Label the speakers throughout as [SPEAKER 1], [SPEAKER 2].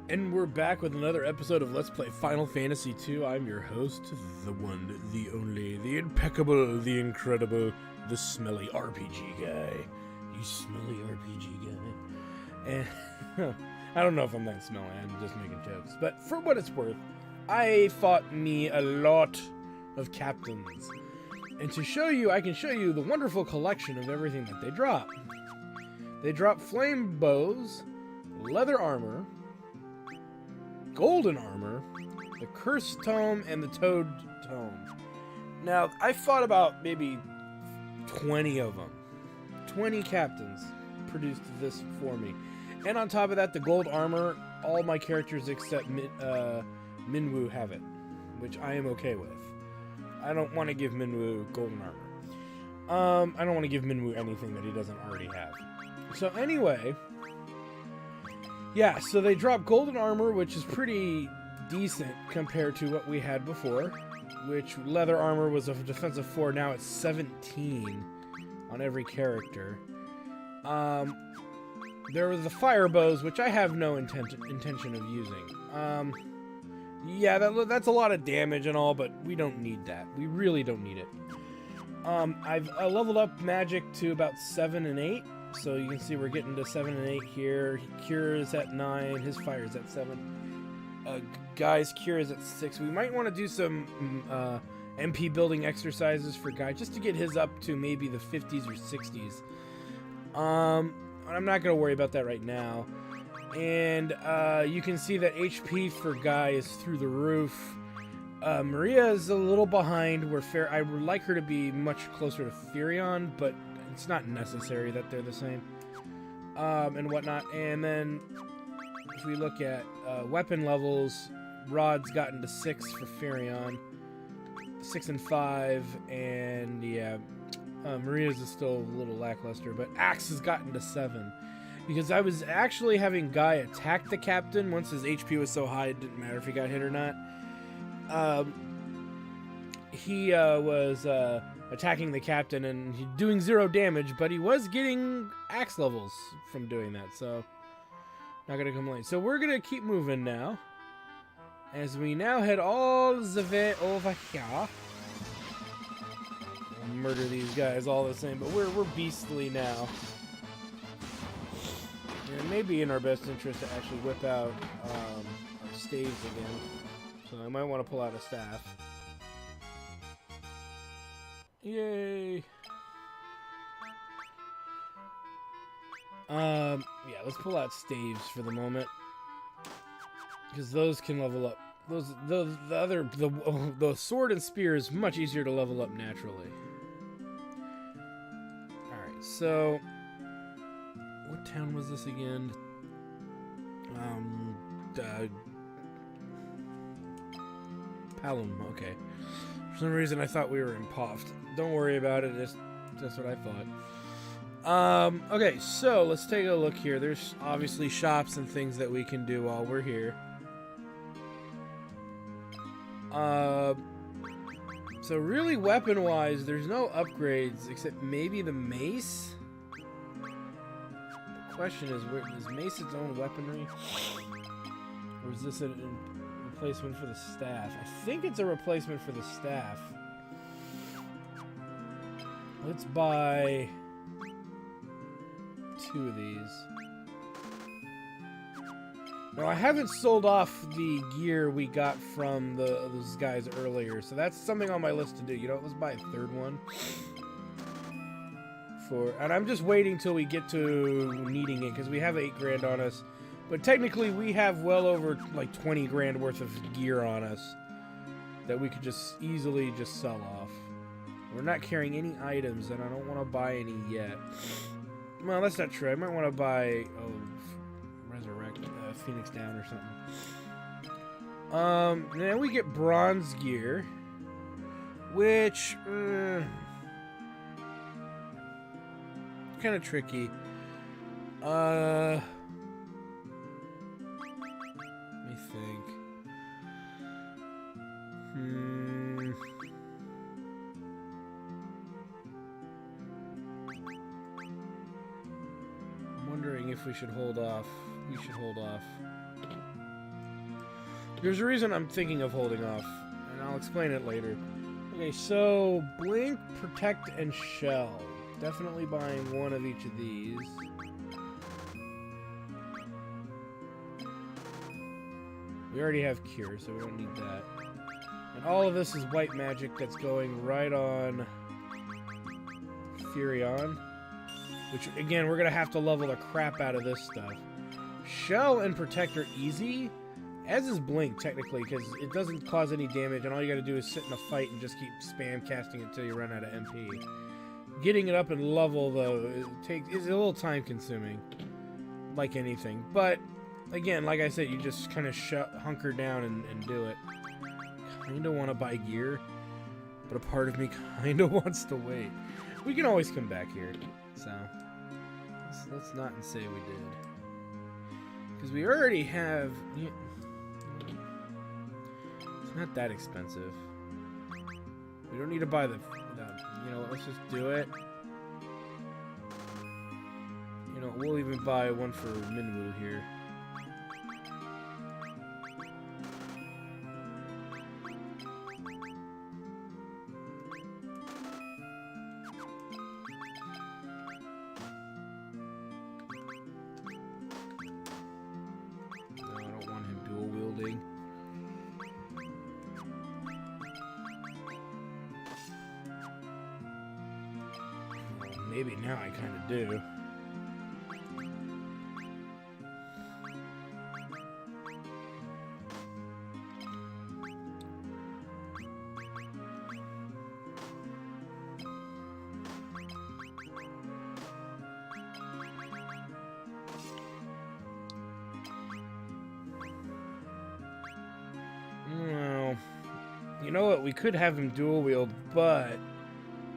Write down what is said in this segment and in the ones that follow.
[SPEAKER 1] And we're back with another episode of Let's Play Final Fantasy II. I'm your host, the one, the only, the impeccable, the incredible, the smelly RPG guy. You smelly RPG guy. And I don't know if I'm that smelly, I'm just making jokes. But for what it's worth, I fought me a lot of captains. And to show you, I can show you the wonderful collection of everything that they drop. They drop flame bows, leather armor, golden armor, the Cursed Tome, and the Toad Tome. Now, I fought about maybe 20 of them. 20 captains produced this for me. And on top of that, the gold armor, all my characters except Minwu have it, which I am okay with. I don't want to give Minwu golden armor. I don't want to give Minwu anything that he doesn't already have. So anyway, yeah, so they dropped golden armor, which is pretty decent compared to what we had before, which leather armor was a defensive 4, now it's 17 on every character. There was the fire bows, which I have no intention of using. Yeah, that's a lot of damage and all, but we don't need that. We really don't need it. I've leveled up magic to about 7 and 8. So you can see we're getting to 7 and 8 here. Cure is at 9. His fire is at 7. Guy's cure is at 6. We might want to do some MP building exercises for Guy just to get his up to maybe the 50s or 60s. I'm not going to worry about that right now. And you can see that HP for Guy is through the roof. Maria is a little behind. I would like her to be much closer to Furion, but it's not necessary that they're the same, and whatnot. And then if we look at weapon levels, Rod's gotten to 6 for Furion, 6 and 5, and yeah, Maria's is still a little lackluster, but Axe has gotten to 7. Because I was actually having Guy attack the captain once his HP was so high it didn't matter if he got hit or not. He was attacking the captain and doing 0 damage, but he was getting axe levels from doing that, so not gonna complain. So we're gonna keep moving now, as we now head all the way over here. We'll murder these guys all the same, but we're beastly now. And it may be in our best interest to actually whip out our staves again, so I might want to pull out a staff. Yay! Yeah, let's pull out staves for the moment, because those can level up. The sword and spear is much easier to level up naturally. All right, so what town was this again? Palom. Okay. For some reason, I thought we were in Poft. Don't worry about it. That's what I thought. Okay, so let's take a look here. There's obviously shops and things that we can do while we're here. So really, weapon-wise, there's no upgrades except maybe the mace. The question is mace its own weaponry, or is this a replacement for the staff? I think it's a replacement for the staff. Let's buy 2 of these. Now, I haven't sold off the gear we got from those guys earlier, so that's something on my list to do. You know, let's buy a 3rd one. And I'm just waiting till we get to needing it, because we have 8 grand on us. But technically, we have well over like 20 grand worth of gear on us that we could just easily just sell off. We're not carrying any items, and I don't want to buy any yet. Well, that's not true. I might want to buy Resurrect, Phoenix Down or something. Then we get bronze gear, which kind of tricky. Let me think. I'm wondering if we should hold off. We should hold off. There's a reason I'm thinking of holding off, and I'll explain it later. Okay, so Blink, Protect, and Shell. Definitely buying one of each of these. We already have Cure, so we don't need that. And all of this is white magic that's going right on Furion. Which, again, we're going to have to level the crap out of this stuff. Shell and Protect are easy, as is Blink, technically, because it doesn't cause any damage, and all you got to do is sit in a fight and just keep spam casting it until you run out of MP. Getting it up and level, though, is a little time-consuming, like anything. But, again, like I said, you just kind of hunker down and do it. Kind of want to buy gear, but a part of me kind of wants to wait. We can always come back here, so let's not say we did. Because we already have... It's not that expensive. We don't need to buy the you know, let's just do it. You know, we'll even buy one for Minwoo here. No, I don't want him dual wielding. Maybe now I kind of do. Well, you know what? We could have him dual wield, but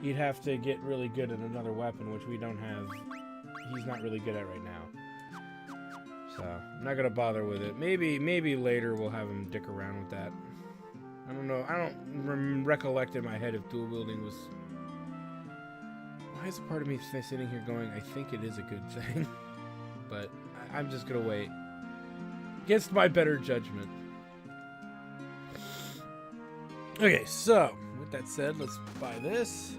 [SPEAKER 1] he'd have to get really good at another weapon, which we don't have. He's not really good at right now. So, I'm not gonna bother with it. Maybe later we'll have him dick around with that. I don't know. I don't recollect in my head if dual wielding was... Why is a part of me sitting here going, I think it is a good thing? But I'm just gonna wait. Against my better judgment. Okay, so, with that said, let's buy this.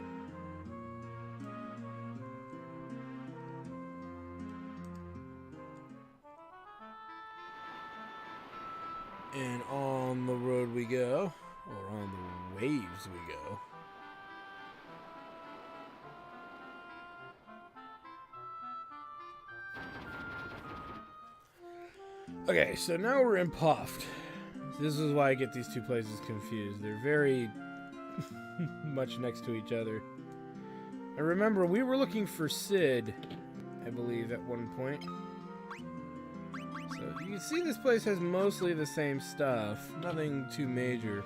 [SPEAKER 1] And on the road we go, or on the waves we go. Okay, so now we're in Puffed. This is why I get these two places confused. They're very much next to each other. I remember we were looking for Sid, I believe, at one point. So you can see this place has mostly the same stuff. Nothing too major.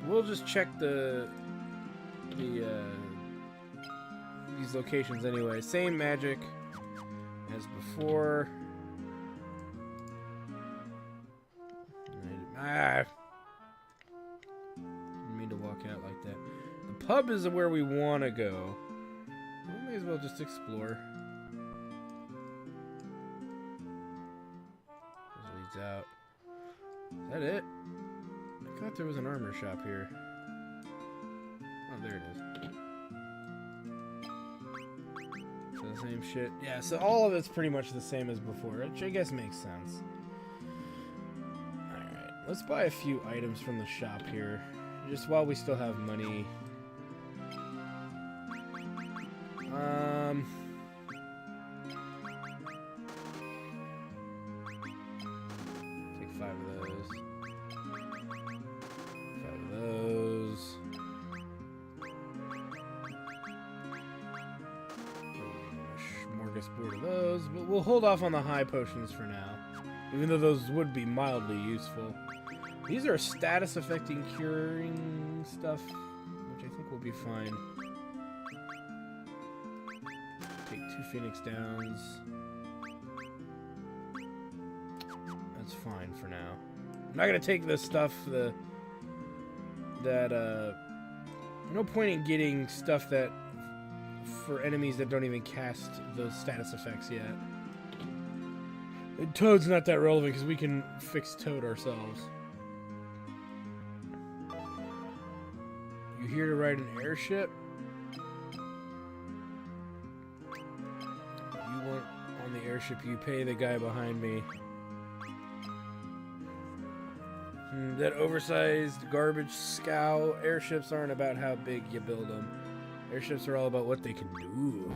[SPEAKER 1] We'll just check these locations anyway. Same magic as before. I didn't mean to walk out like that. The pub is where we want to go. We may as well just explore. This leads out. Is that it? I thought there was an armor shop here. Oh, there it is. So the same shit. Yeah, so all of it's pretty much the same as before, which I guess makes sense. Let's buy a few items from the shop here, just while we still have money. Take 5 of those. 5 of those. A smorgasbord of those, but we'll hold off on the high potions for now, even though those would be mildly useful. These are status-affecting curing stuff, which I think will be fine. Take 2 Phoenix Downs. That's fine for now. I'm not gonna take this stuff, no point in getting stuff that, for enemies that don't even cast those status effects yet. Toad's not that relevant because we can fix Toad ourselves. You here to ride an airship? You want on the airship, you pay the guy behind me. That oversized garbage scow. Airships aren't about how big you build them. Airships are all about what they can do.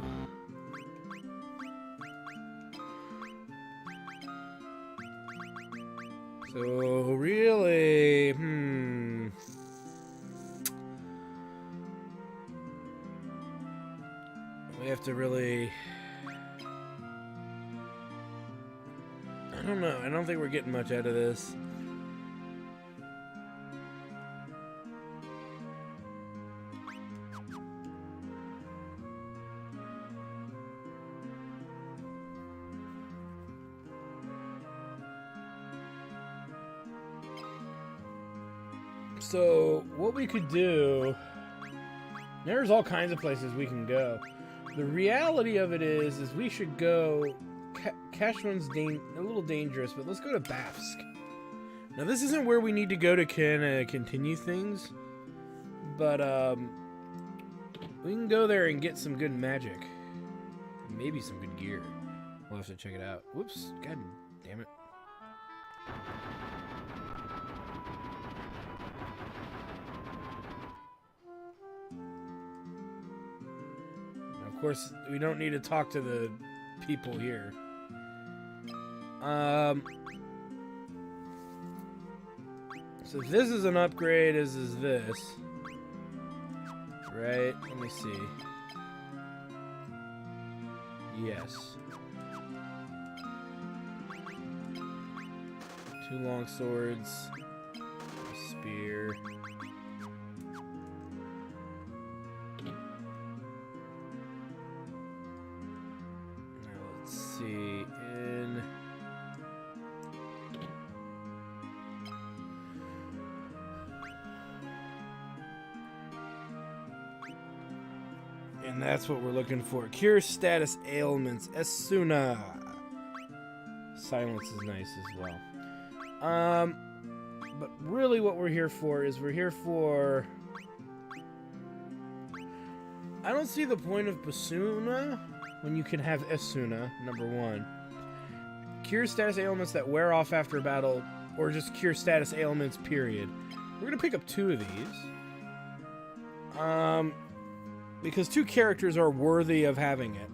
[SPEAKER 1] So, really, we have to really... I don't know. I don't think we're getting much out of this. So, what we could do... There's all kinds of places we can go. The reality of it is we should go... Cashman's a little dangerous, but let's go to Bafsk. Now, this isn't where we need to go to continue things. But, we can go there and get some good magic. Maybe some good gear. We'll have to check it out. Whoops. God damn it. Of course, we don't need to talk to the people here. So this is an upgrade, as is this. Right? Let me see. Yes. 2 long swords. A spear. And that's what we're looking for. Cure status ailments. Esuna. Silence is nice as well. But really what we're here for is we're here for... I don't see the point of Basuna when you can have Esuna, number 1. Cure status ailments that wear off after battle, or just cure status ailments, period. We're going to pick up 2 of these. Because 2 characters are worthy of having it.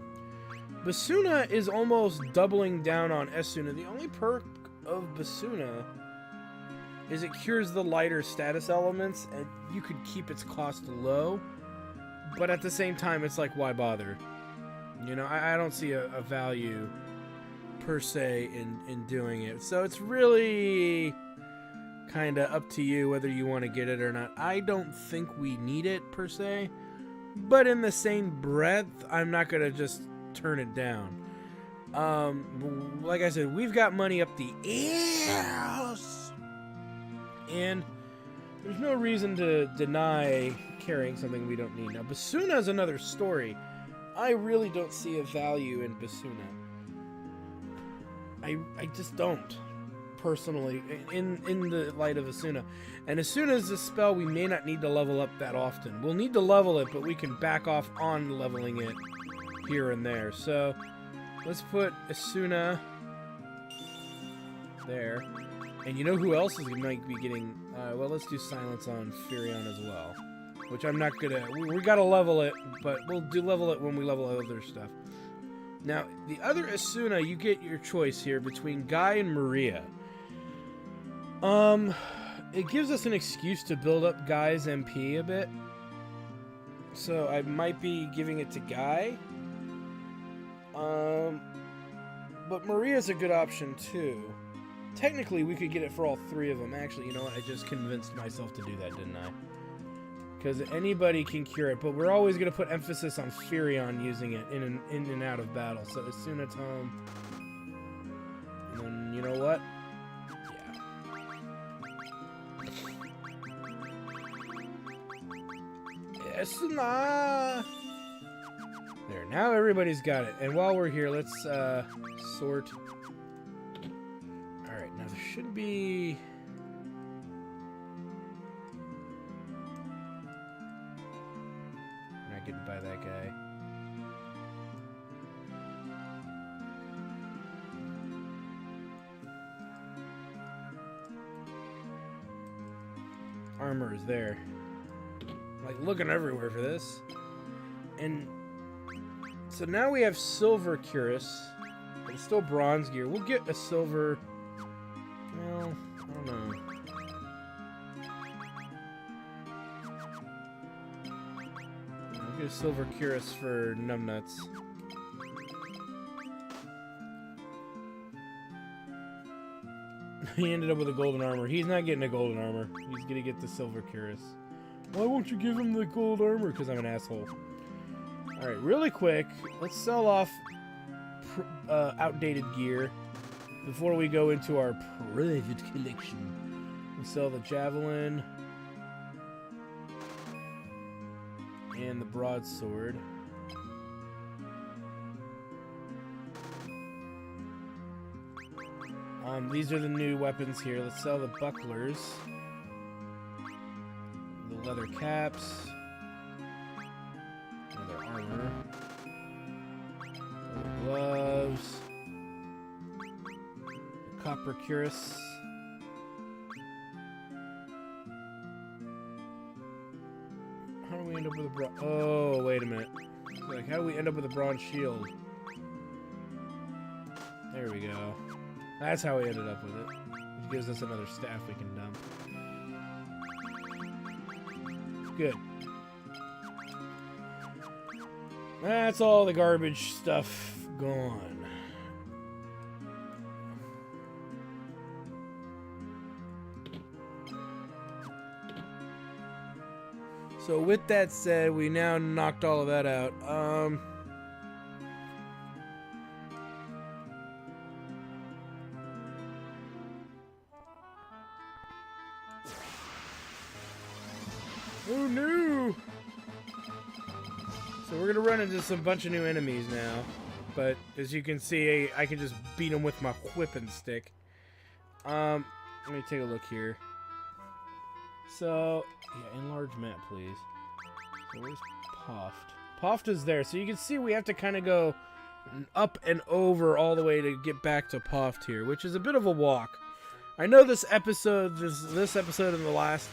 [SPEAKER 1] Basuna is almost doubling down on Esuna. The only perk of Basuna is it cures the lighter status elements, and you could keep its cost low. But at the same time, it's like, why bother? You know, I don't see a value per se in doing it. So it's really kind of up to you whether you want to get it or not. I don't think we need it per se. But in the same breath, I'm not going to just turn it down. Like I said, we've got money up the ass. And there's no reason to deny carrying something we don't need. Now, Basuna is another story. I really don't see a value in Basuna. I just don't. Personally, in the light of Asuna. And Asuna is a spell we may not need to level up that often. We'll need to level it, but we can back off on leveling it here and there. So, let's put Asuna there. And you know who else is might be getting... well, let's do Silence on Furion as well. Which I'm not gonna... We gotta level it, but we'll level it when we level other stuff. Now, the other Asuna, you get your choice here between Guy and Maria. It gives us an excuse to build up Guy's MP a bit. So I might be giving it to Guy. But Maria's a good option too. Technically, we could get it for all 3 of them. Actually, you know what? I just convinced myself to do that, didn't I? Because anybody can cure it, but we're always going to put emphasis on Furion using it in and out of battle. So as soon as home, and then you know what? Esuna. There, now everybody's got it. And while we're here, let's sort Now there should be... Not getting by that guy. Armor is there. Like, looking everywhere for this. And so now we have silver cuirass, but it's still bronze gear. We'll get a silver... Well, I don't know. I'll get a silver cuirass for numbnuts. He ended up with a golden armor. He's not getting a golden armor. He's gonna get the silver cuirass. Why won't you give him the gold armor? Because I'm an asshole. Alright, really quick, let's sell off outdated gear before we go into our private collection. We sell the javelin and the broadsword. These are the new weapons here. Let's sell the bucklers, the leather caps, leather armor, leather gloves, the copper cuirass. How do we end up with a bronze? Oh, wait a minute. Like, how do we end up with a bronze shield? There we go. That's how we ended up with it. Which gives us another staff we can dump. Good. That's all the garbage stuff gone. So with that said, we now knocked all of that out. Oh no! So we're gonna run into some bunch of new enemies now, but as you can see, I can just beat them with my whipping stick. Let me take a look here. So, yeah, enlarge map, please. So where's Poft? Poft is there, so you can see we have to kind of go up and over all the way to get back to Poft here, which is a bit of a walk. I know this episode, this episode and the last.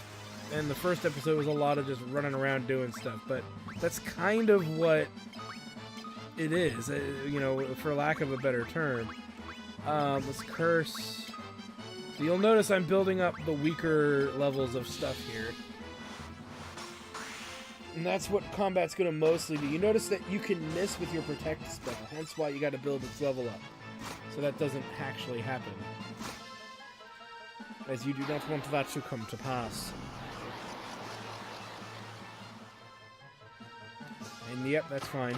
[SPEAKER 1] And the first episode was a lot of just running around doing stuff, but that's kind of what it is, you know, for lack of a better term. Let's curse. So you'll notice I'm building up the weaker levels of stuff here. And that's what combat's going to mostly be. You notice that you can miss with your protect spell, hence why you got to build its level up. So that doesn't actually happen. As you do not want that to come to pass. And yep, that's fine.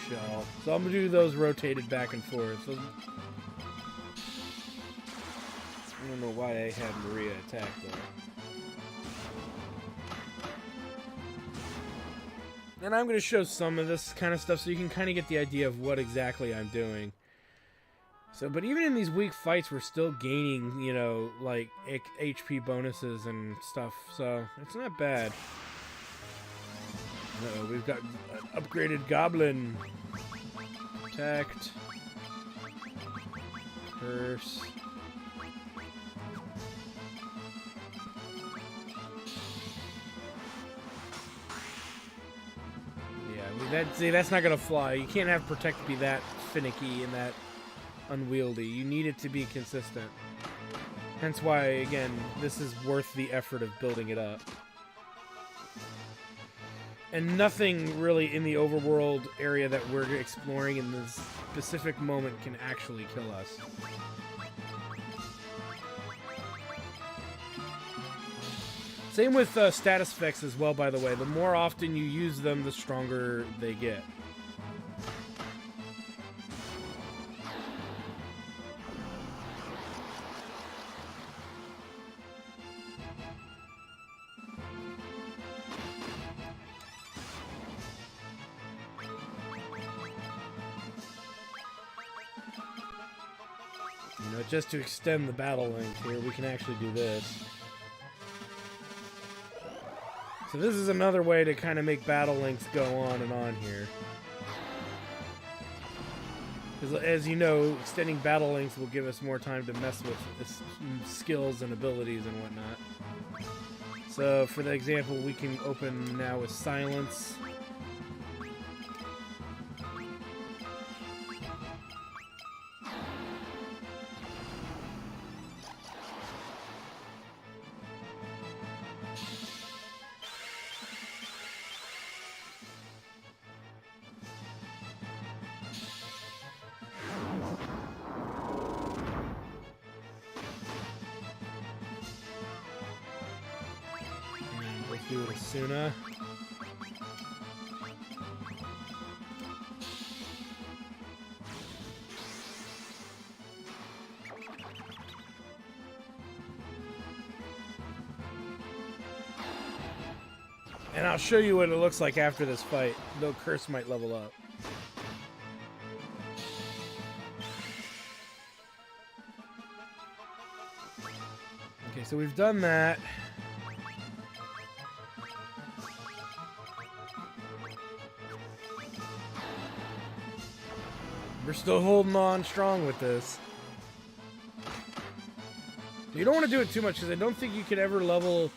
[SPEAKER 1] Shell. So I'm gonna do those rotated back and forth. So I don't know why I had Maria attack though. And I'm gonna show some of this kind of stuff so you can kind of get the idea of what exactly I'm doing. So, but even in these weak fights, we're still gaining, you know, like, HP bonuses and stuff, so it's not bad. Uh-oh, we've got an upgraded goblin. Protect. Curse. Yeah, that's not gonna fly. You can't have Protect be that finicky and that unwieldy. You need it to be consistent. Hence why, again, this is worth the effort of building it up. And nothing really in the overworld area that we're exploring in this specific moment can actually kill us. Same with status effects as well, by the way. The more often you use them, the stronger they get. You know, just to extend the battle length here, we can actually do this. So this is another way to kind of make battle lengths go on and on here. Because as you know, extending battle lengths will give us more time to mess with skills and abilities and whatnot. So for the example, we can open now with silence. Do it Asuna. And I'll show you what it looks like after this fight, though Curse might level up. Okay, so we've done that. We're still holding on strong with this. You don't want to do it too much because I don't think you could ever level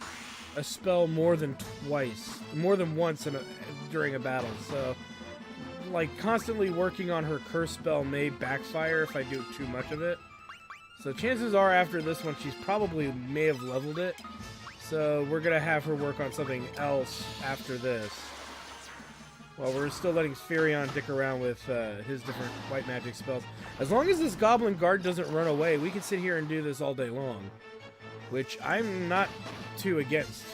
[SPEAKER 1] a spell more than once during a battle. So, like, constantly working on her curse spell may backfire if I do too much of it. So chances are after this one, she's probably may have leveled it. So we're going to have her work on something else after this. Well, we're still letting Furion dick around with his different white magic spells. As long as this Goblin Guard doesn't run away, we can sit here and do this all day long. Which I'm not too against.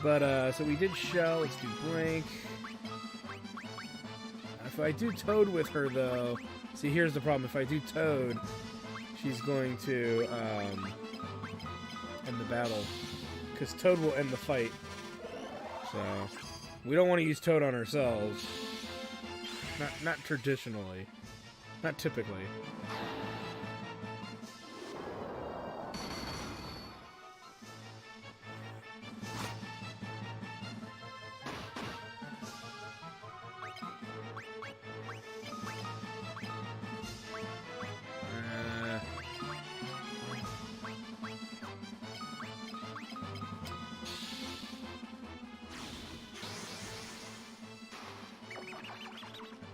[SPEAKER 1] But, so we did Shell, let's do Blink. If I do Toad with her, though... See, here's the problem. If I do Toad, she's going to end the battle. Because Toad will end the fight. So... we don't want to use Toad on ourselves. Not traditionally. Not typically.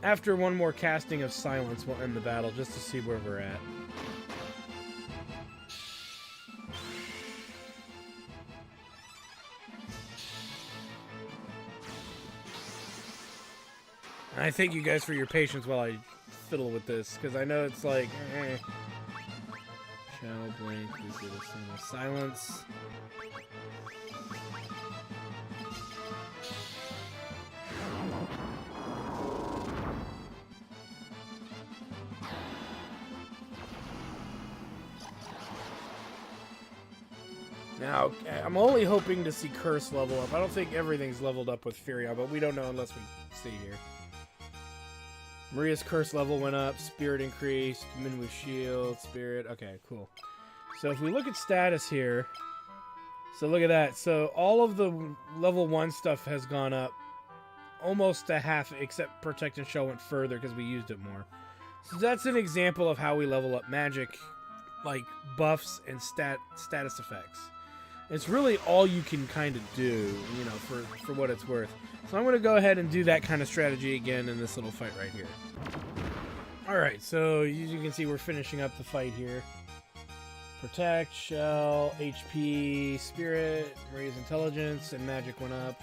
[SPEAKER 1] After one more casting of Silence, we'll end the battle just to see where we're at. And I thank you guys for your patience while I fiddle with this, because I know it's like, Shell, Blink, we do this Silence. Now, I'm only hoping to see Curse level up. I don't think everything's leveled up with Furion, but we don't know unless we see here. Maria's Curse level went up, Spirit increased, Minwu's Shield, Spirit. Okay, cool. So if we look at status here, so look at that. So all of the level 1 stuff has gone up almost to half, except Protect and Shell went further because we used it more. So that's an example of how we level up magic, like buffs and status effects. It's really all you can kind of do, you know, for what it's worth. So I'm going to go ahead and do that kind of strategy again in this little fight right here. Alright, so as you can see, we're finishing up the fight here. Protect, Shell, HP, Spirit, Maria's Intelligence, and Magic went up.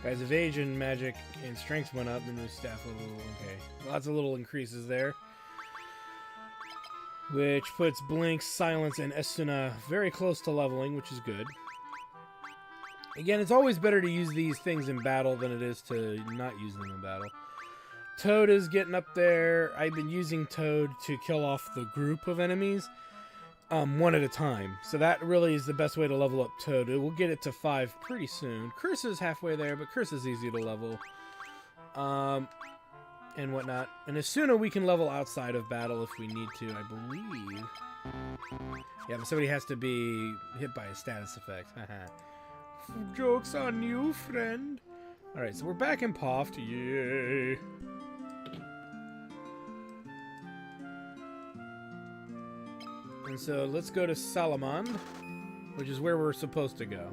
[SPEAKER 1] Guys' Evasion, Magic, and Strength went up, and the staff level, okay. Lots of little increases there. Which puts Blink, Silence, and Esuna very close to leveling, which is good. Again, it's always better to use these things in battle than it is to not use them in battle. Toad is getting up there. I've been using Toad to kill off the group of enemies one at a time. So that really is the best way to level up Toad. We'll get it to 5 pretty soon. Curse is halfway there, but Curse is easy to level. and whatnot. And as soon as we can level outside of battle if we need to, I believe. Yeah, but somebody has to be hit by a status effect. Joke's on you, friend. Alright, so we're back in Poft. Yay. And so let's go to Salamand, which is where we're supposed to go.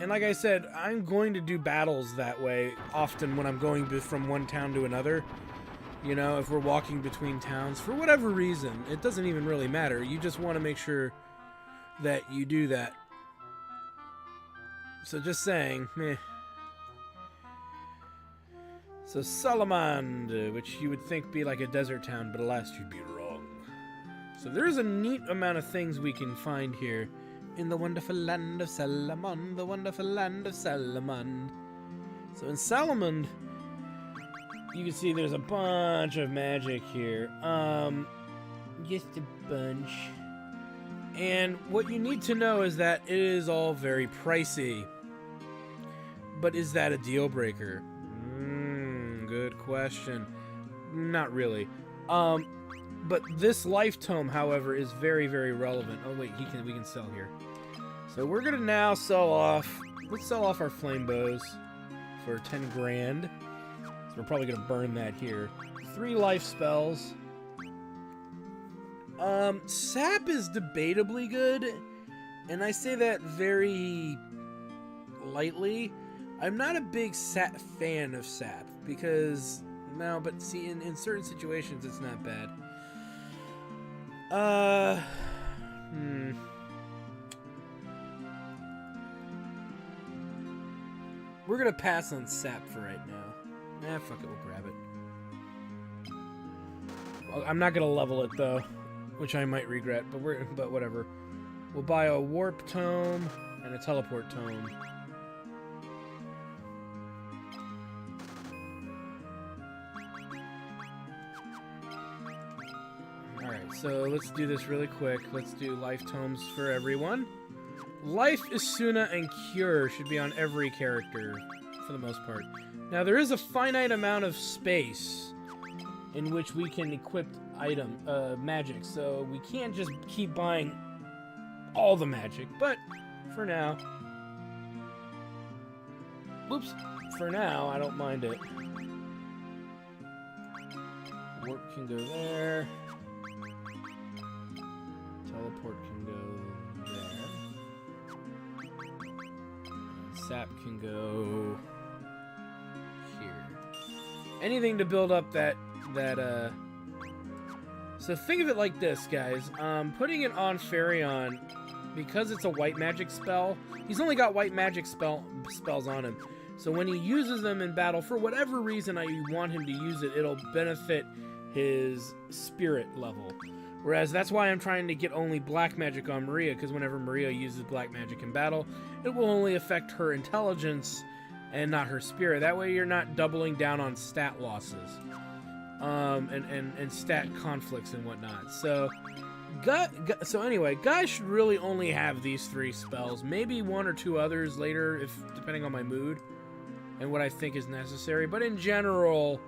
[SPEAKER 1] And like I said, I'm going to do battles that way often when I'm going from one town to another. You know, if we're walking between towns, for whatever reason, it doesn't even really matter. You just want to make sure that you do that. So just saying, meh. So Salamand, which you would think be like a desert town, but alas, you'd be wrong. So there's a neat amount of things we can find here in the wonderful land of Salamand, the wonderful land of Salamand. So in Salamand, you can see there's a bunch of magic here. Just a bunch. And what you need to know is that it is all very pricey. But is that a deal breaker? Good question. Not really. But this life tome, however, is very, very relevant. Oh wait, we can sell here. So we're gonna now sell off. Let's sell off our flame bows for 10 grand. So we're probably gonna burn that here. 3 life spells. Sap is debatably good, and I say that very lightly. I'm not a big fan of sap because no, but see, in certain situations it's not bad. We're gonna pass on sap for right now. Fuck it, we'll grab it. Well, I'm not gonna level it though, which I might regret, but whatever. We'll buy a warp tome and a teleport tome. Alright, so let's do this really quick. Let's do life tomes for everyone. Life, Isuna, and Cure should be on every character, for the most part. Now, there is a finite amount of space in which we can equip magic, so we can't just keep buying all the magic, but for now... Whoops. For now, I don't mind it. Warp can go there. Teleport can go there. Sap can go here. Anything to build up that so think of it like this, guys. Putting it on Farion, because it's a white magic spell, he's only got white magic spells on him. So when he uses them in battle, for whatever reason I want him to use it, it'll benefit his spirit level. Whereas that's why I'm trying to get only black magic on Maria, because whenever Maria uses black magic in battle, it will only affect her intelligence and not her spirit. That way you're not doubling down on stat losses. And stat conflicts and whatnot. So, anyway, guys should really only have these 3 spells. Maybe 1 or 2 others later, depending on my mood and what I think is necessary. But in general,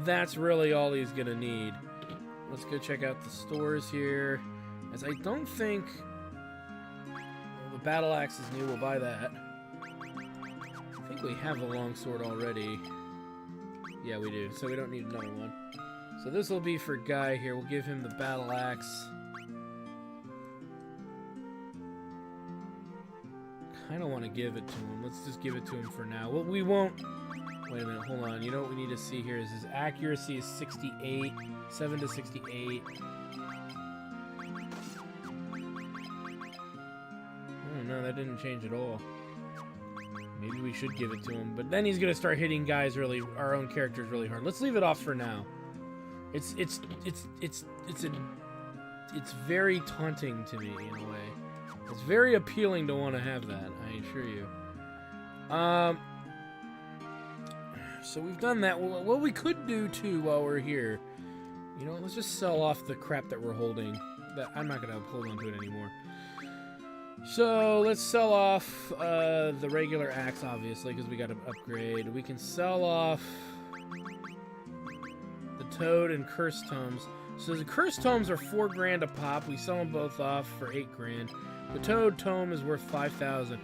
[SPEAKER 1] that's really all he's gonna need. Let's go check out the stores here. As I don't think... Well, the battle axe is new, we'll buy that. I think we have a longsword already. Yeah, we do, so we don't need another one. So this will be for Guy here. We'll give him the battle axe. Kinda want to give it to him. Let's just give it to him for now. Well, we won't... Wait a minute, hold on. You know what we need to see here is his accuracy is 68. 7 to 68. Oh, no, that didn't change at all. Maybe we should give it to him. But then he's going to start hitting guys our own characters really hard. Let's leave it off for now. It's very taunting to me, in a way. It's very appealing to want to have that, I assure you. So we've done that. Well, what we could do, too, while we're here... You know, let's just sell off the crap that we're holding. I'm not going to hold on to it anymore. So let's sell off the regular axe, obviously, because we got to upgrade. We can sell off the toad and curse tomes. So the curse tomes are 4 grand a pop. We sell them both off for 8 grand. The toad tome is worth 5,000,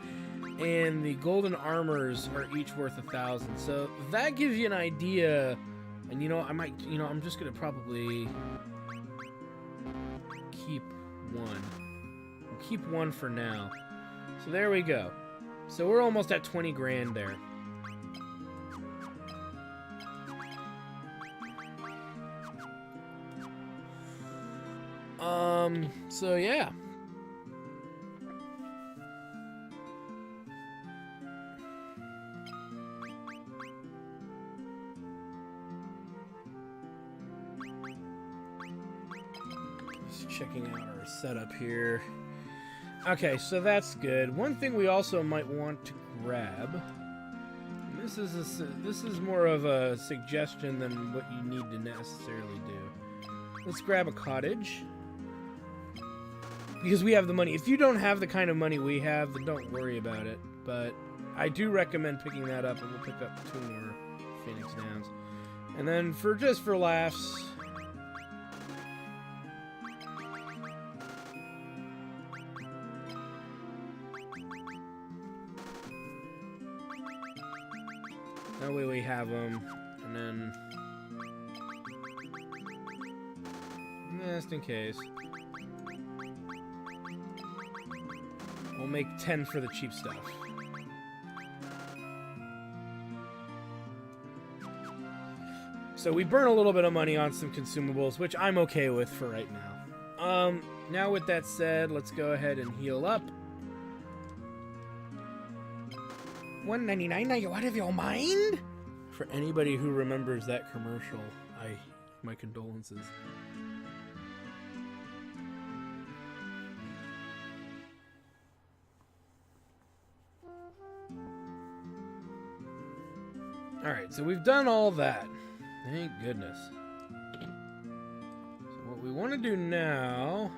[SPEAKER 1] and the golden armors are each worth 1,000. So that gives you an idea. And I'm just gonna probably keep one. We'll keep one for now. So there we go. So we're almost at 20 grand there. So yeah. Just checking out our setup here. Okay, so that's good. One thing we also might want to grab. This is more of a suggestion than what you need to necessarily do. Let's grab a cottage. Because we have the money. If you don't have the kind of money we have, then don't worry about it. But I do recommend picking that up, and we'll pick up 2 more Phoenix Downs. And then for laughs, that way we have them, and then just in case. We'll make 10 for the cheap stuff. So we burn a little bit of money on some consumables, which I'm okay with for right now. Now with that said, let's go ahead and heal up. $1.99, are you out of your mind? For anybody who remembers that commercial, my condolences. Alright, so we've done all that. Thank goodness. So what we want to do now...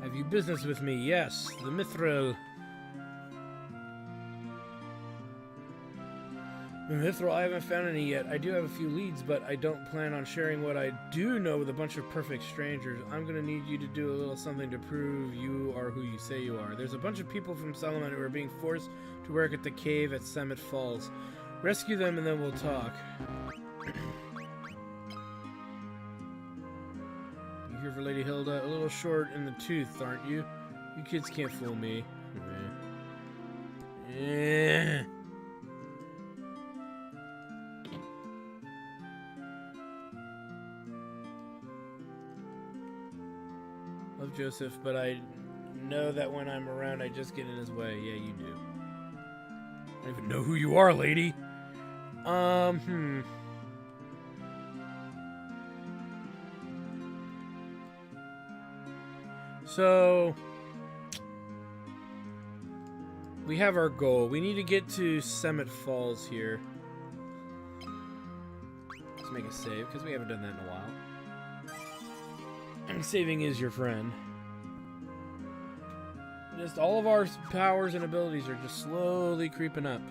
[SPEAKER 1] Have you business with me? Yes, the Mithril. The Mithril, I haven't found any yet. I do have a few leads, but I don't plan on sharing what I do know with a bunch of perfect strangers. I'm going to need you to do a little something to prove you are who you say you are. There's a bunch of people from Solomon who are being forced to work at the cave at Summit Falls. Rescue them and then we'll talk. You here for Lady Hilda? A little short in the tooth, aren't you? You kids can't fool me. Love Joseph, but I know that when I'm around, I just get in his way. Yeah, you do. I don't even know who you are, lady. So, we have our goal. We need to get to Summit Falls here. Let's make a save, because we haven't done that in a while. And saving is your friend. Just all of our powers and abilities are just slowly creeping up.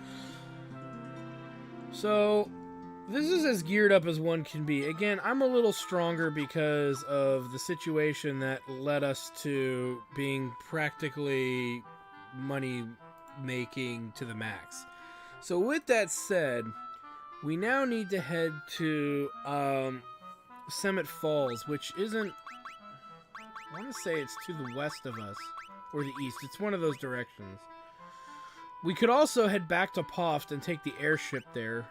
[SPEAKER 1] So, this is as geared up as one can be. Again, I'm a little stronger because of the situation that led us to being practically money making to the max. So with that said, we now need to head to Summit Falls, which isn't... I want to say it's to the west of us, or the east. It's one of those directions. We could also head back to Poft and take the airship there.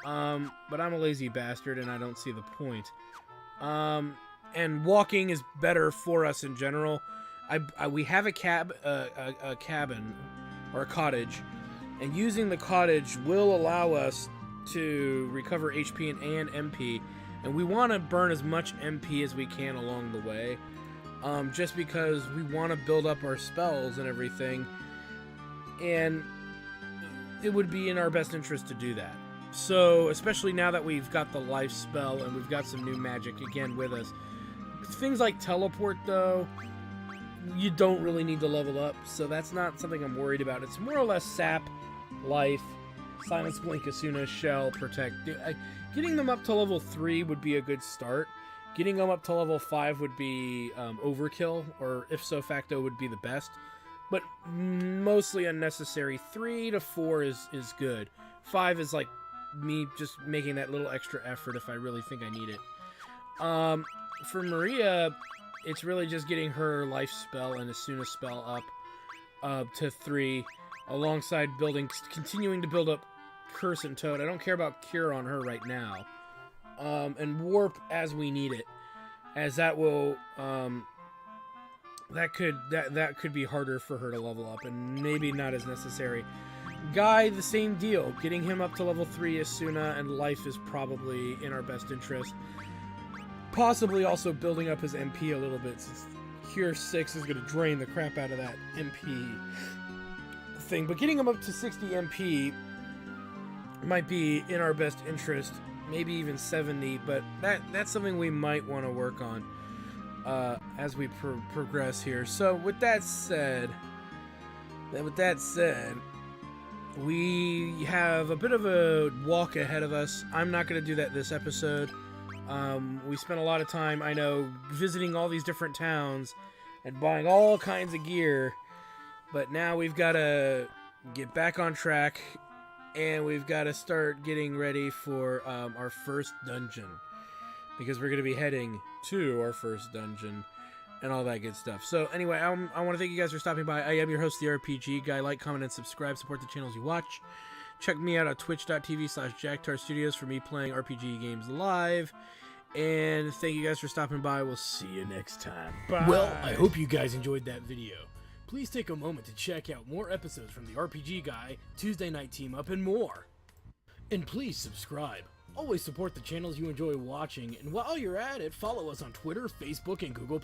[SPEAKER 1] But I'm a lazy bastard and I don't see the point. And walking is better for us in general. We have a cabin, or a cottage, and using the cottage will allow us to recover HP and MP, and we want to burn as much MP as we can along the way. Just because we want to build up our spells and everything, and it would be in our best interest to do that. So, especially now that we've got the life spell and we've got some new magic again with us, things like teleport, though, you don't really need to level up, so that's not something I'm worried about. It's more or less sap, life, silence, blink, Asuna, shell, protect. Getting them up to level 3 would be a good start. Getting them up to level 5 would be overkill, or if so facto would be the best. But mostly unnecessary. 3 to 4 is good. 5 is like me just making that little extra effort if I really think I need it. For Maria, it's really just getting her life spell and Asuna spell up to 3, alongside continuing to build up Curse and Toad. I don't care about Cure on her right now. And Warp as we need it, as that will that could be harder for her to level up, and maybe not as necessary. Guy, the same deal. Getting him up to level 3 Asuna and life is probably in our best interest. Possibly also building up his MP a little bit, since Cure 6 is going to drain the crap out of that MP thing. But getting him up to 60 MP might be in our best interest. Maybe even 70, but that's something we might want to work on as we progress here. So with that said, we have a bit of a walk ahead of us. I'm not going to do that this episode. We spent a lot of time, I know, visiting all these different towns and buying all kinds of gear, but now we've got to get back on track. And we've got to start getting ready for our first dungeon, because we're going to be heading to our first dungeon and all that good stuff. So anyway, I want to thank you guys for stopping by. I am your host, the RPG Guy. Like, comment, and subscribe. Support the channels you watch. Check me out at twitch.tv/JackTarStudios for me playing RPG games live. And thank you guys for stopping by. We'll see you next time. Bye. Well, I hope you guys enjoyed that video. Please take a moment to check out more episodes from the RPG Guy, Tuesday Night Team Up, and more. And please subscribe. Always support the channels you enjoy watching, and while you're at it, follow us on Twitter, Facebook, and Google+.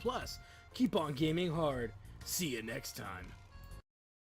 [SPEAKER 1] Keep on gaming hard. See you next time.